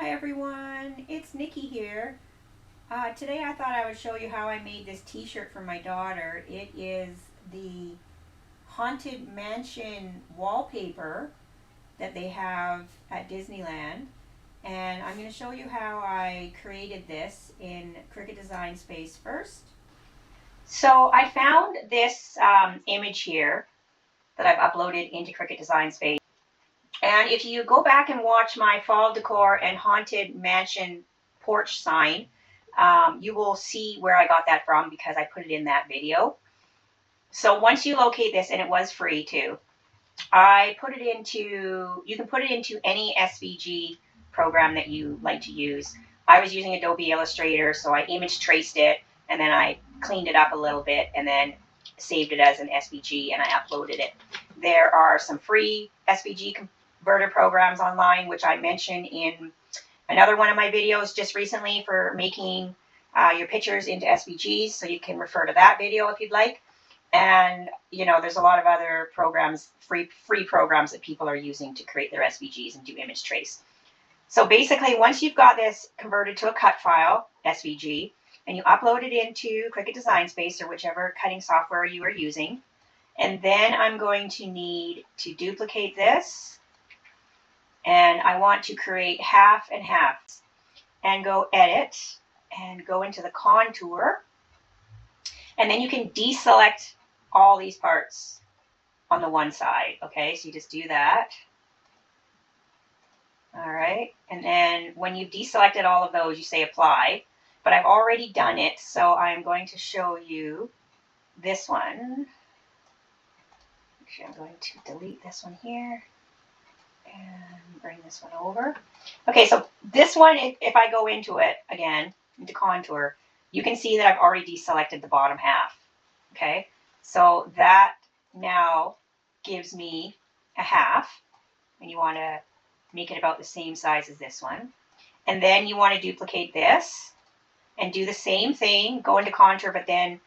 Hi everyone, it's Nikki here. Today I thought I would show you how I made this t-shirt for my daughter. It is the Haunted Mansion wallpaper that they have at Disneyland. And I'm going to show you how I created this in Cricut Design Space first. So I found this image here that I've uploaded into Cricut Design Space. And if you go back and watch my fall decor and Haunted Mansion porch sign, you will see where I got that from because I put it in that video. So once you locate this, and it was free too, I put it into, you can put it into any SVG program that you like to use. I was using Adobe Illustrator, so I image traced it and then I cleaned it up a little bit and then saved it as an SVG and I uploaded it. There are some free SVG converter programs online, which I mentioned in another one of my videos just recently for making your pictures into SVGs, so you can refer to that video if you'd like. And you know, there's a lot of other programs, free programs that people are using to create their SVGs and do image trace. So basically, once you've got this converted to a cut file, SVG, and you upload it into Cricut Design Space or whichever cutting software you are using, and then I'm going to need to duplicate this. And I want to create half and half and go edit and go into the contour. And then you can deselect all these parts on the one side. Okay, so you just do that. All right, and then when you've deselected all of those, you say apply. But I've already done it, so I'm going to show you this one. Actually, I'm going to delete this one here and bring this one over. Okay, so this one, if I go into it again, into contour, you can see that I've already deselected the bottom half. Okay, so that now gives me a half, and you want to make it about the same size as this one. And then you want to duplicate this and do the same thing, go into contour, but then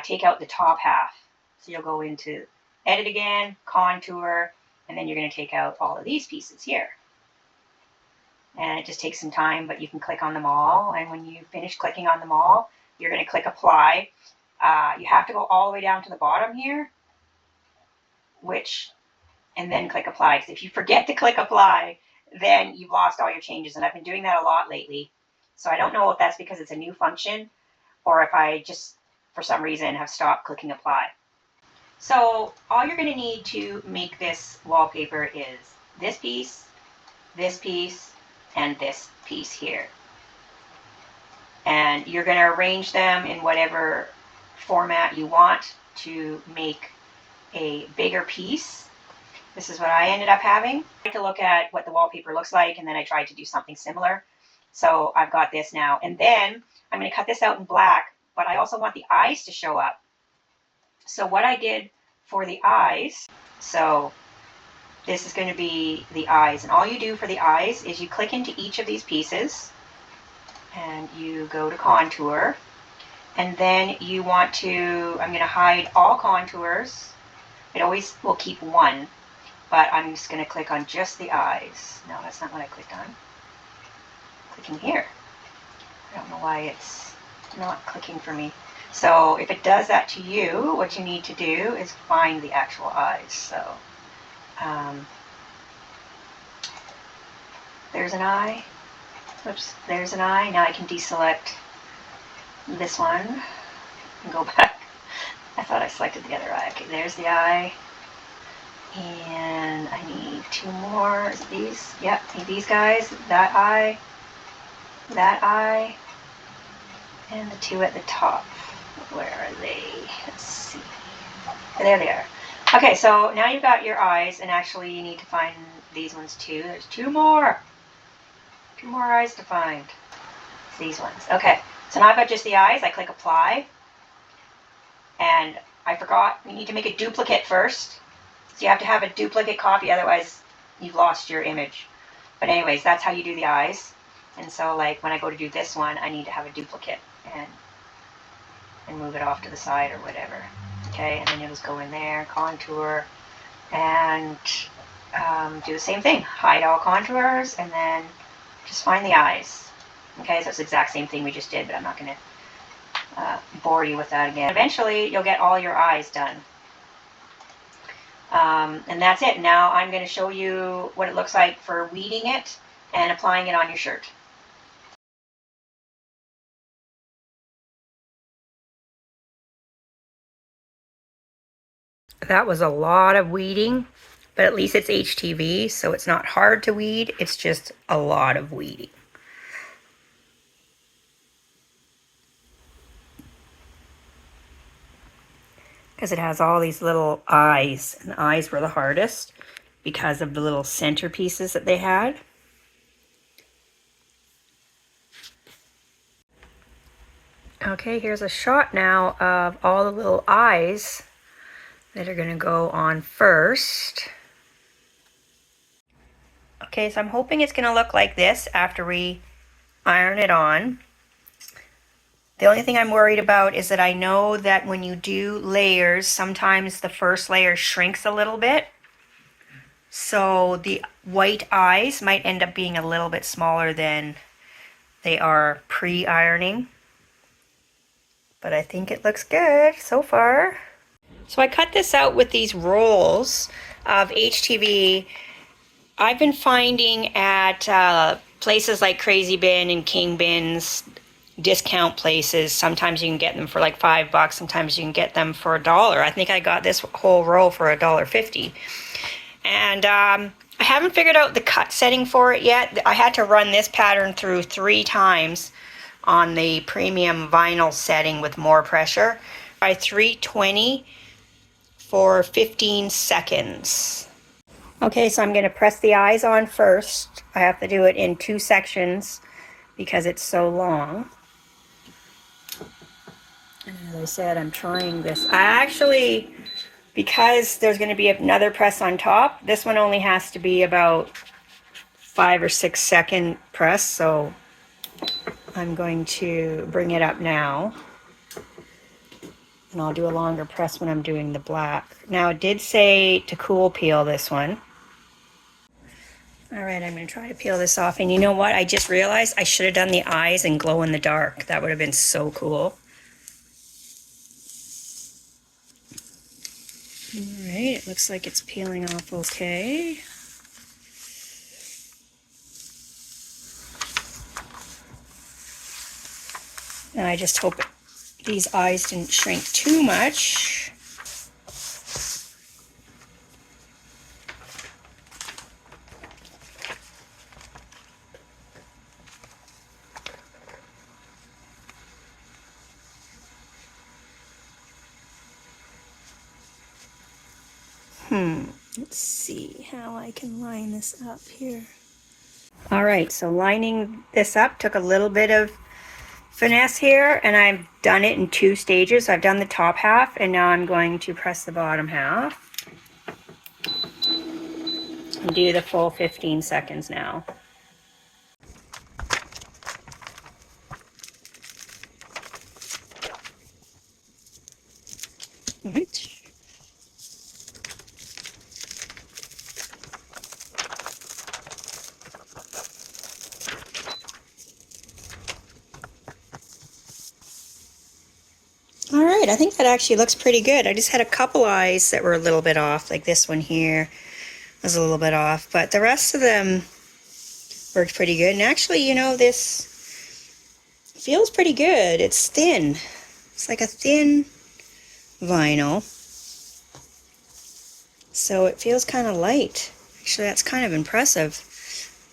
take out the top half. So you'll go into edit again, contour, and then you're going to take out all of these pieces here. And it just takes some time, but you can click on them all. And when you finish clicking on them all, you're going to click apply. You have to go all the way down to the bottom here, and then click apply. Because if you forget to click apply, then you've lost all your changes. And I've been doing that a lot lately. So I don't know if that's because it's a new function or if I just, for some reason, have stopped clicking apply. So all you're going to need to make this wallpaper is this piece, and this piece here. And you're going to arrange them in whatever format you want to make a bigger piece. This is what I ended up having. I like to look at what the wallpaper looks like, and then I tried to do something similar. So I've got this now. And then I'm going to cut this out in black, but I also want the eyes to show up. So what I did for the eyes, so this is going to be the eyes, and all you do for the eyes is you click into each of these pieces and you go to contour, and then you want to, I'm going to hide all contours. It always will keep one, but I'm just going to click on just the eyes. No, that's not what I clicked on. Clicking here. I don't know why it's not clicking for me. So if it does that to you, what you need to do is find the actual eyes. So there's an eye. Oops, there's an eye. Now I can deselect this one and go back. I thought I selected the other eye. Okay, there's the eye. And I need two more. Is it these? Yep, need these guys. That eye, and the two at the top. Where are they? Let's see. There they are. Okay, so now you've got your eyes, and actually you need to find these ones too. There's two more eyes to find. It's these ones. Okay, so now I've got just the eyes. I click apply, and I forgot, you need to make a duplicate first. So you have to have a duplicate copy, otherwise you've lost your image. But anyways, that's how you do the eyes. And so like when I go to do this one, I need to have a duplicate and move it off to the side or whatever. Okay, and then you'll just go in there, contour, and do the same thing. Hide all contours, and then just find the eyes. Okay, so it's the exact same thing we just did, but I'm not going to bore you with that again. Eventually, you'll get all your eyes done. And that's it. Now I'm going to show you what it looks like for weeding it and applying it on your shirt. That was a lot of weeding, but at least it's HTV, so it's not hard to weed. It's just a lot of weeding. Because it has all these little eyes, and the eyes were the hardest because of the little centerpieces that they had. Okay, here's a shot now of all the little eyes that are going to go on first. Okay, so I'm hoping it's going to look like this after we iron it on. The only thing I'm worried about is that I know that when you do layers, sometimes the first layer shrinks a little bit. So the white eyes might end up being a little bit smaller than they are pre-ironing. But I think it looks good so far. So I cut this out with these rolls of HTV. I've been finding at places like Crazy Bin and King Bins, discount places, sometimes you can get them for like $5, sometimes you can get them for $1. I think I got this whole roll for $1.50. And I haven't figured out the cut setting for it yet. I had to run this pattern through 3 times on the premium vinyl setting with more pressure by 320 for 15 seconds. Okay, so I'm going to press the eyes on first. I have to do it in 2 sections because it's so long. And as I said, I'm trying this. I actually, because there's going to be another press on top, this one only has to be about 5 or 6 second press, so I'm going to bring it up now. And I'll do a longer press when I'm doing the black. Now it did say to cool peel this one. Alright, I'm going to try to peel this off. And you know what? I just realized I should have done the eyes in glow in the dark. That would have been so cool. Alright, it looks like it's peeling off okay. Now I just hope these eyes didn't shrink too much. Let's see how I can line this up here. Alright, so lining this up took a little bit of finesse here, and I've done it in 2 stages. I've done the top half, and now I'm going to press the bottom half and do the full 15 seconds now. Alright. Alright, I think that actually looks pretty good. I just had a couple eyes that were a little bit off, like this one here was a little bit off, but the rest of them worked pretty good. And actually, you know, this feels pretty good. It's thin. It's like a thin vinyl. So it feels kind of light. Actually, that's kind of impressive.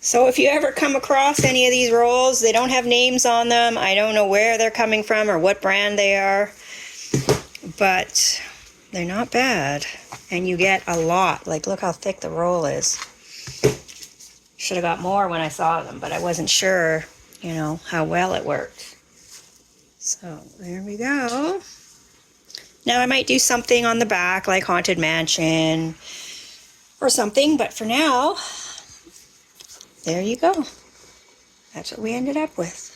So if you ever come across any of these rolls, they don't have names on them. I don't know where they're coming from or what brand they are, but they're not bad. And you get a lot. Like, look how thick the roll is. Should have got more when I saw them, but I wasn't sure, you know, how well it worked. So there we go. Now I might do something on the back like Haunted Mansion or something, but for now, there you go. That's what we ended up with.